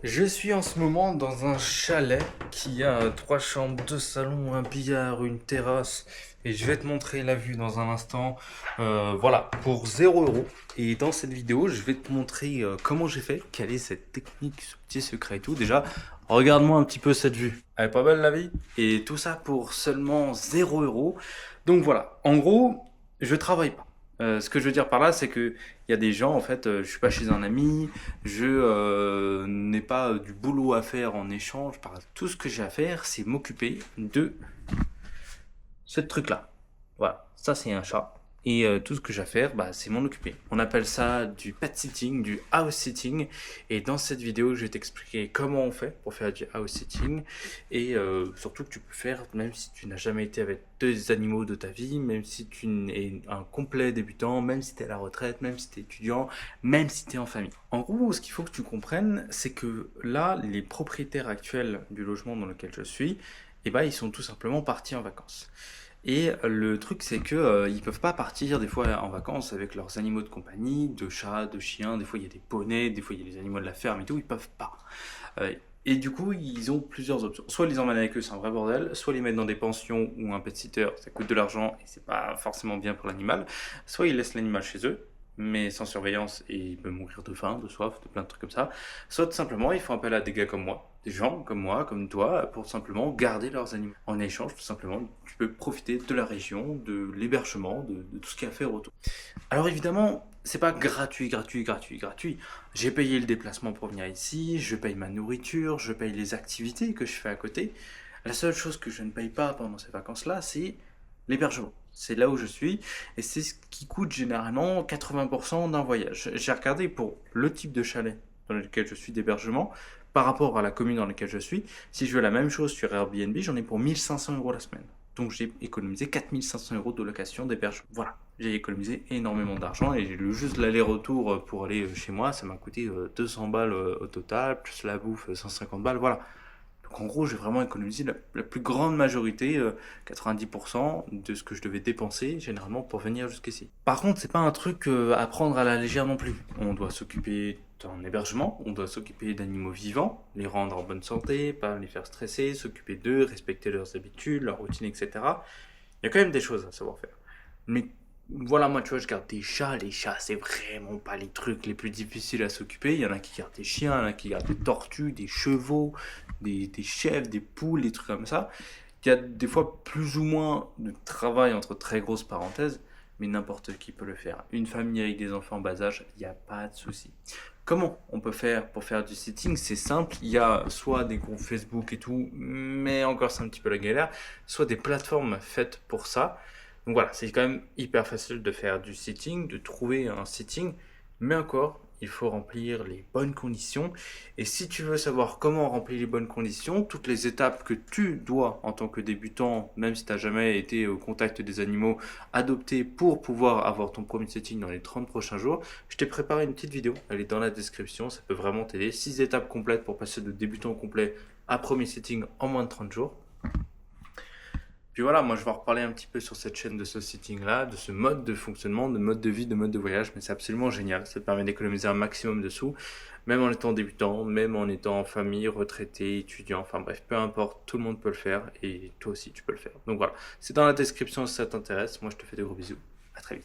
Je suis en ce moment dans un chalet qui a 3 chambres, 2 salons, un billard, une terrasse. Et je vais te montrer la vue dans un instant. Voilà, pour 0 euros. Et dans cette vidéo, je vais te montrer comment j'ai fait, quelle est cette technique, ce petit secret et tout. Déjà, regarde-moi un petit peu cette vue. Elle est pas belle la vie? Et tout ça pour seulement 0 euros. Donc voilà, en gros, je travaille pas. Ce que je veux dire par là, c'est que il y a des gens, en fait, je suis pas chez un ami, je n'ai pas du boulot à faire en échange. Tout ce que j'ai à faire, c'est m'occuper de ce truc-là. Voilà, ça c'est un chat. Et tout ce que j'ai à faire, bah, c'est m'en occuper. On appelle ça du pet sitting, du house sitting. Et dans cette vidéo, je vais t'expliquer comment on fait pour faire du house sitting. Et surtout que tu peux faire, même si tu n'as jamais été avec deux animaux de ta vie, même si tu es un complet débutant, même si tu es à la retraite, même si tu es étudiant, même si tu es en famille. En gros, ce qu'il faut que tu comprennes, c'est que là, les propriétaires actuels du logement dans lequel je suis, eh ben, ils sont tout simplement partis en vacances. Et le truc, c'est que ils peuvent pas partir des fois en vacances avec leurs animaux de compagnie, de chats, de chiens. Des fois, il y a des poneys, des fois, il y a les animaux de la ferme et tout. Ils peuvent pas. Euh, et du coup, ils ont plusieurs options. Soit ils les emmènent avec eux, c'est un vrai bordel. Soit ils les mettent dans des pensions ou un pet sitter, ça coûte de l'argent et c'est pas forcément bien pour l'animal. Soit ils laissent l'animal chez eux, mais sans surveillance et il peut mourir de faim, de soif, de plein de trucs comme ça. Soit tout simplement, ils font appel à des gars comme moi, comme toi, pour simplement garder leurs animaux. En échange, tout simplement, tu peux profiter de la région, de l'hébergement, de tout ce qu'il y a à faire autour. Alors évidemment, c'est pas gratuit. J'ai payé le déplacement pour venir ici, je paye ma nourriture, je paye les activités que je fais à côté. La seule chose que je ne paye pas pendant ces vacances-là, c'est l'hébergement. C'est là où je suis et c'est ce qui coûte généralement 80% d'un voyage. J'ai regardé pour le type de chalet dans lequel je suis d'hébergement par rapport à la commune dans laquelle je suis. Si je veux la même chose sur Airbnb, j'en ai pour 1500 euros la semaine. Donc j'ai économisé 4500 euros de location d'hébergement. Voilà, j'ai économisé énormément d'argent et juste l'aller-retour pour aller chez moi, ça m'a coûté 200 balles au total, plus la bouffe 150 balles, voilà. Donc en gros, j'ai vraiment économisé la plus grande majorité, 90% de ce que je devais dépenser généralement pour venir jusqu'ici. Par contre, c'est pas un truc à prendre à la légère non plus. On doit s'occuper d'un hébergement, on doit s'occuper d'animaux vivants, les rendre en bonne santé, pas les faire stresser, s'occuper d'eux, respecter leurs habitudes, leur routine, etc. Il y a quand même des choses à savoir faire. Mais voilà, moi, tu vois, je garde des chats. Les chats, c'est vraiment pas les trucs les plus difficiles à s'occuper. Il y en a qui gardent des chiens, il y en a qui gardent des tortues, des chevaux, des chèvres, des poules, des trucs comme ça. Il y a des fois plus ou moins de travail entre très grosses parenthèses, mais n'importe qui peut le faire. Une famille avec des enfants en bas âge, il n'y a pas de souci. Comment on peut faire pour faire du sitting? C'est simple, il y a soit des groupes Facebook et tout, mais encore c'est un petit peu la galère, soit des plateformes faites pour ça. Donc voilà, c'est quand même hyper facile de faire du sitting, de trouver un sitting, mais encore, il faut remplir les bonnes conditions. Et si tu veux savoir comment remplir les bonnes conditions, toutes les étapes que tu dois, en tant que débutant, même si tu n'as jamais été au contact des animaux, adopter pour pouvoir avoir ton premier sitting dans les 30 prochains jours, je t'ai préparé une petite vidéo, elle est dans la description, ça peut vraiment t'aider. 6 étapes complètes pour passer de débutant au complet à premier sitting en moins de 30 jours. Puis voilà, moi je vais en reparler un petit peu sur cette chaîne de ce sitting-là, de ce mode de fonctionnement, de mode de vie, de mode de voyage, mais c'est absolument génial. Ça te permet d'économiser un maximum de sous, même en étant débutant, même en étant en famille, retraité, étudiant, enfin bref, peu importe, tout le monde peut le faire et toi aussi tu peux le faire. Donc voilà, c'est dans la description si ça t'intéresse. Moi je te fais de gros bisous, à très vite.